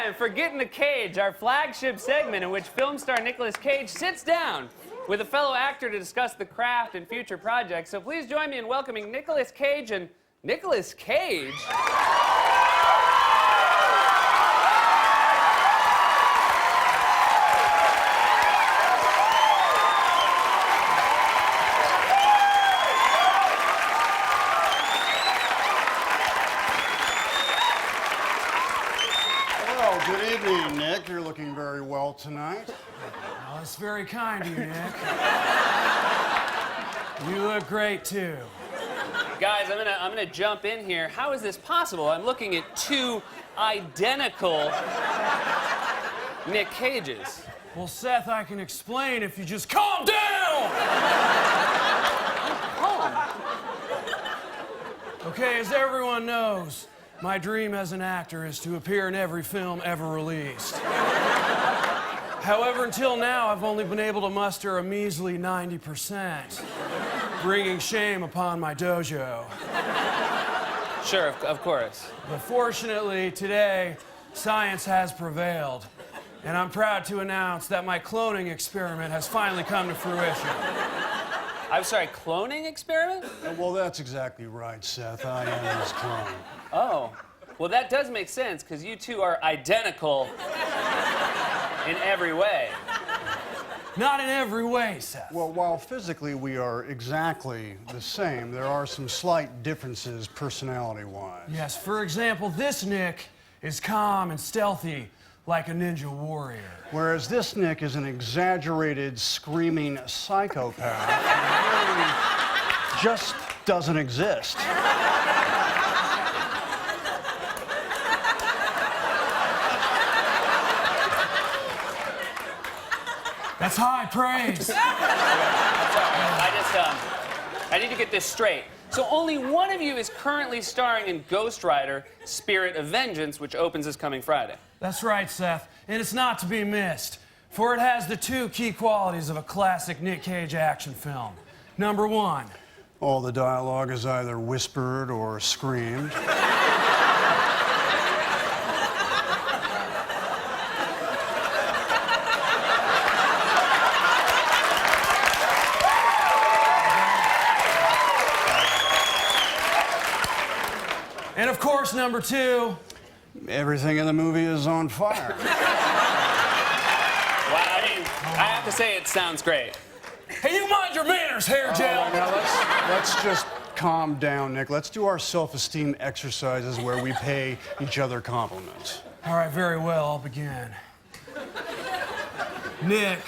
time for Get in the Cage, our flagship segment in which film star Nicolas Cage sits down with a fellow actor to discuss the craft and future projects. So please join me in welcoming Nicolas Cage and Nicolas Cage. Good evening, Nick. You're looking very well tonight. Oh, that's very kind of you, Nick. You look great, too. Guys, I'm gonna jump in here. How is this possible? I'm looking at two identical Nick Cages. Well, Seth, I can explain if you just calm down! Okay, as everyone knows, my dream as an actor is to appear in every film ever released. However, until now, I've only been able to muster a measly 90%, bringing shame upon my dojo. Sure, of course. But fortunately, today, science has prevailed, and I'm proud to announce that my cloning experiment has finally come to fruition. I'm sorry, cloning experiment? Well, that's exactly right, Seth. I am his clone. Oh, well, that does make sense, because you two are identical in every way. Not in every way, Seth. Well, while physically we are exactly the same, there are some slight differences personality-wise. Yes, for example, this Nick is calm and stealthy like a ninja warrior. Whereas this Nick is an exaggerated, screaming psychopath who really just doesn't exist. That's high praise. I need to get this straight. So only one of you is currently starring in Ghost Rider: Spirit of Vengeance, which opens this coming Friday. That's right, Seth. And it's not to be missed, for it has the two key qualities of a classic Nick Cage action film. Number one, All the dialogue is either whispered or screamed. and of course, number two, Everything in the movie is on fire. Wow, I have to say, it sounds great. hey, you mind your manners, hair gel. Now let's just calm down, Nick. Let's do our self-esteem exercises where we pay each other compliments. All right, very well, I'll begin. Nick,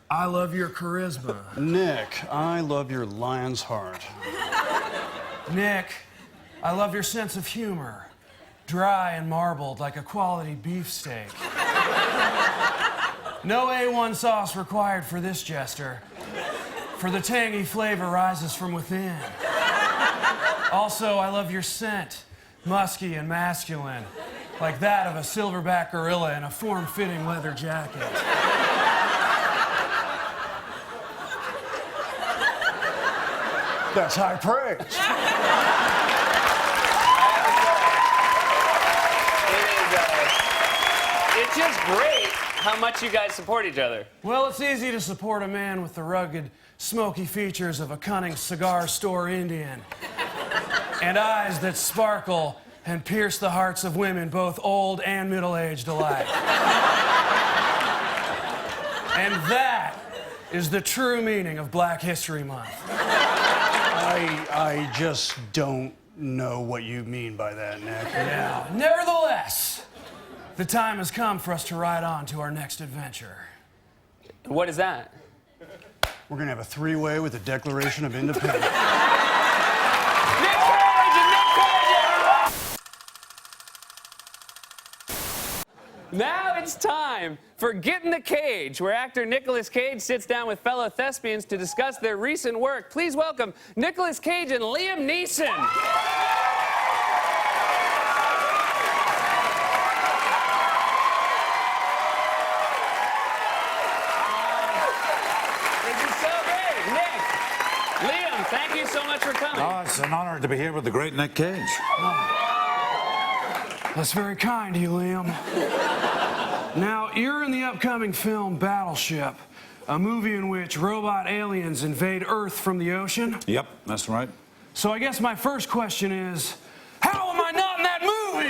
I love your charisma. Nick, I love your lion's heart. Nick, I love your sense of humor. Dry and marbled like a quality beefsteak. No A1 sauce required for this jester, for the tangy flavor rises from within. Also, I love your scent, musky and masculine, like that of a silverback gorilla in a form-fitting leather jacket. That's high praise. It's just great how much you guys support each other. Well, it's easy to support a man with the rugged, smoky features of a cunning cigar store Indian, and eyes that sparkle and pierce the hearts of women, both old and middle-aged alike. And that is the true meaning of Black History Month. I just don't know what you mean by that, Nick. Now, nevertheless, the time has come for us to ride on to our next adventure. What is that? We're gonna have a three-way with the Declaration of Independence. Nick Cage and Nick Cage, everyone! Now it's time for Get in the Cage, where actor Nicolas Cage sits down with fellow thespians to discuss their recent work. Please welcome Nicolas Cage and Liam Neeson. Thank you so much for coming. Oh, it's an honor to be here with the great Nick Cage. That's very kind of you, Liam. Now, you're in the upcoming film Battleship, a movie in which robot aliens invade Earth from the ocean. Yep, that's right. So I guess my first question is, how am I not in that movie?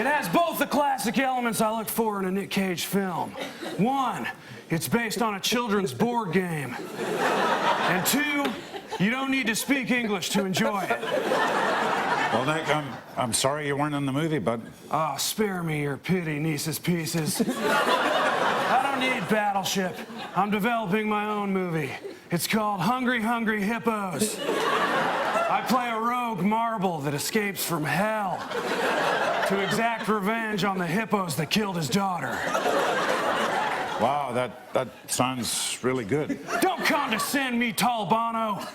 It has both the classic elements I look for in a Nick Cage film. One, it's based on a children's board game. And two, you don't need to speak English to enjoy it. Well, Nick, I'm sorry you weren't in the movie, bud. Oh, spare me your pity, nieces pieces. I don't need Battleship. I'm developing my own movie. It's called Hungry, Hungry Hippos. I play a rogue marble that escapes from hell to exact revenge on the hippos that killed his daughter. Wow, that sounds really good. Don't condescend me, Talbano.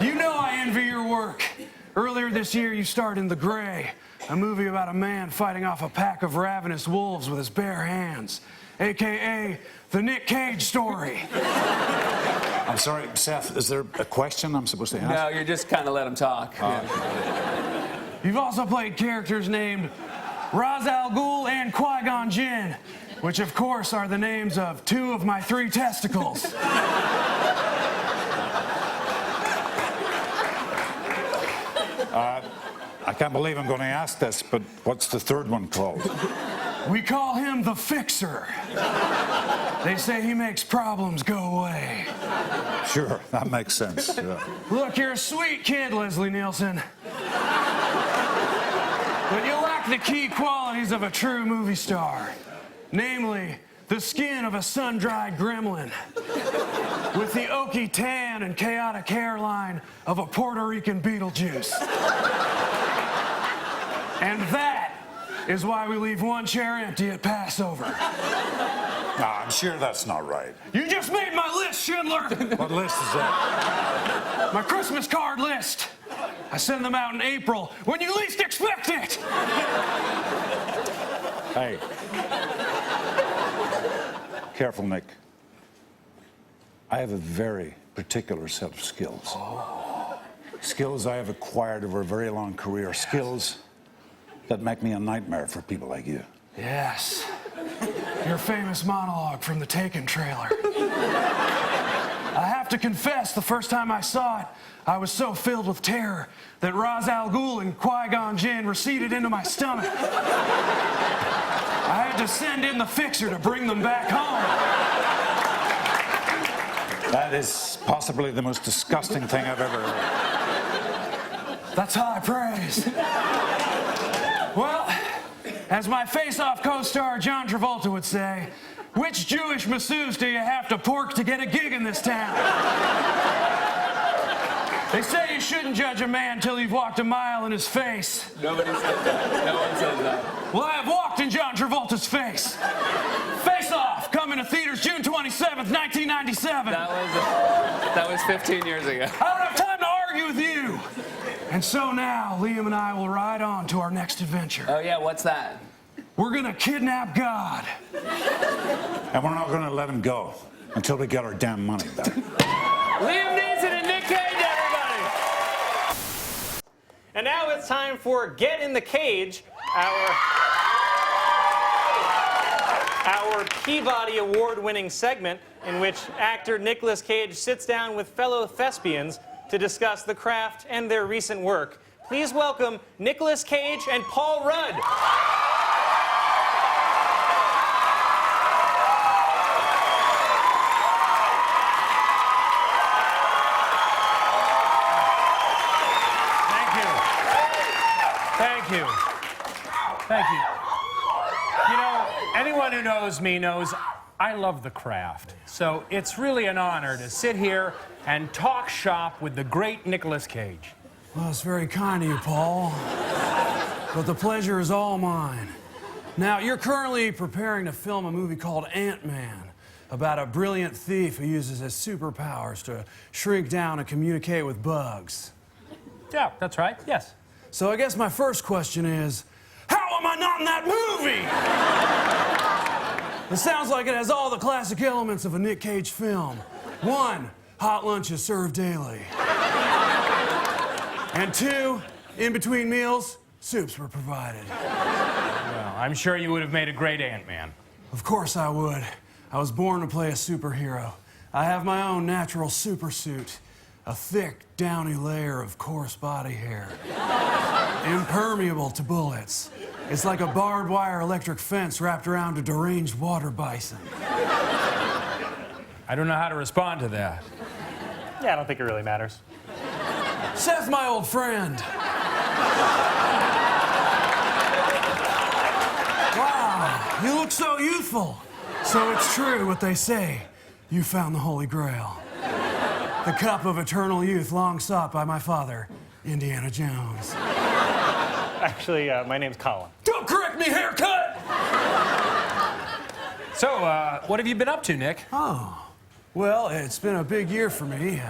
You know I envy your work. Earlier this year, you starred in The Gray, a movie about a man fighting off a pack of ravenous wolves with his bare hands, a.k.a. the Nick Cage story. I'm sorry, Seth, is there a question I'm supposed to ask? No, you're just kind of let him talk. You've also played characters named Ra's al Ghul and Qui-Gon Jinn, which of course are the names of two of my 3 testicles. I can't believe I'm going to ask this, but what's the third one called? We call him the Fixer. They say he makes problems go away. Sure, that makes sense. Yeah. Look, you're a sweet kid, Leslie Nielsen. But you lack the key qualities of a true movie star. Namely, the skin of a sun-dried gremlin with the oaky tan and chaotic hairline of a Puerto Rican Beetlejuice. And that is why we leave one chair empty at Passover. Nah, I'm sure that's not right. You just made my list, Schindler! What list is that? My Christmas card list. I send them out in April when you least expect it. Hey. Careful, Nick. I have a very particular set of skills. Skills I have acquired over a very long career. Skills that make me a nightmare for people like you. Yes. Your famous monologue from the Taken trailer. I have to confess, the first time I saw it, I was so filled with terror that Ra's al Ghul and Qui-Gon Jinn receded into my stomach. I had to send in the Fixer to bring them back home. That is possibly the most disgusting thing I've ever heard. That's high praise. Well, as my face-off co-star John Travolta would say, which Jewish masseuse do you have to pork to get a gig in this town? They say you shouldn't judge a man till you've walked a mile in his face. Nobody said that. No one said that. Well, I have walked in John Travolta's face. Face Off, coming to theaters June 27th, 1997. That was 15 years ago. I don't have time to argue with you. And so now, Liam and I will ride on to our next adventure. Oh, yeah, what's that? We're gonna kidnap God. And we're not going to let him go until we get our damn money back. Liam Neeson and Nick Cage, everybody! And now it's time for Get in the Cage, our Peabody Award-winning segment in which actor Nicolas Cage sits down with fellow thespians to discuss the craft and their recent work. Please welcome Nicolas Cage and Paul Rudd. Thank you. Thank you. You know, anyone who knows me knows I love the craft. So it's really an honor to sit here and talk shop with the great Nicolas Cage. Well, it's very kind of you, Paul. But the pleasure is all mine. Now, you're currently preparing to film a movie called Ant-Man about a brilliant thief who uses his superpowers to shrink down and communicate with bugs. Yeah, that's right. Yes. So I guess my first question is, how am I not in that movie? It sounds like it has all the classic elements of a Nick Cage film. 1, hot lunches served daily. And 2, in between meals, soups were provided. Well, I'm sure you would have made a great Ant-Man. Of course I would. I was born to play a superhero. I have my own natural super suit. A thick, downy layer of coarse body hair. Impermeable to bullets. It's like a barbed wire electric fence wrapped around a deranged water bison. I don't know how to respond to that. Yeah, I don't think it really matters. Seth, my old friend. Wow, you look so youthful. So it's true what they say. You found the Holy Grail. The cup of eternal youth long sought by my father, Indiana Jones. Actually, my name's Colin. Don't correct me, haircut! So, what have you been up to, Nick? Well, it's been a big year for me.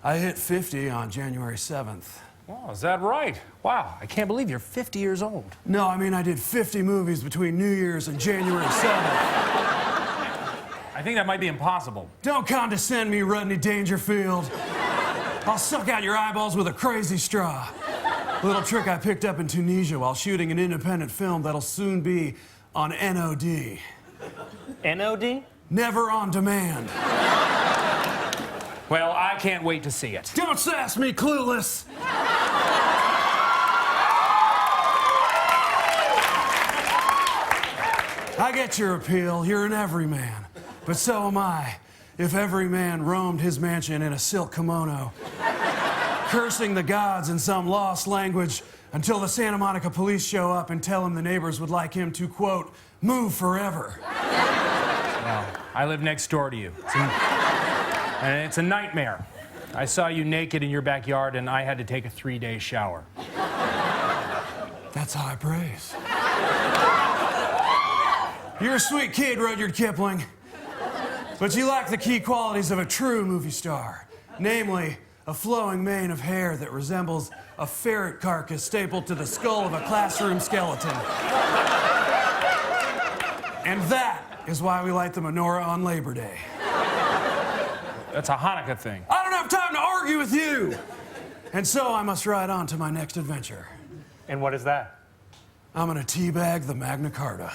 I hit 50 on January 7th. Oh, is that right? Wow, I can't believe you're 50 years old. No, I mean I did 50 movies between New Year's and January 7th. I think that might be impossible. Don't condescend me, Rodney Dangerfield. I'll suck out your eyeballs with a crazy straw. A little trick I picked up in Tunisia while shooting an independent film that'll soon be on NOD. NOD? Never on demand. Well, I can't wait to see it. Don't sass me, clueless. I get your appeal. You're an everyman. But so am I. If every man roamed his mansion in a silk kimono, cursing the gods in some lost language until the Santa Monica police show up and tell him the neighbors would like him to, quote, move forever. Well, I live next door to you. And it's a nightmare. I saw you naked in your backyard and I had to take a 3-day shower. That's high praise. You're a sweet kid, Rudyard Kipling. But you lack the key qualities of a true movie star. Namely, a flowing mane of hair that resembles a ferret carcass stapled to the skull of a classroom skeleton. And that is why we light the menorah on Labor Day. That's a Hanukkah thing. I don't have time to argue with you! And so I must ride on to my next adventure. And what is that? I'm gonna teabag the Magna Carta.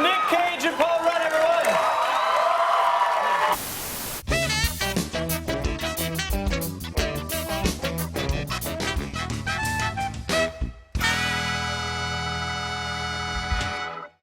Nick Cage and Paul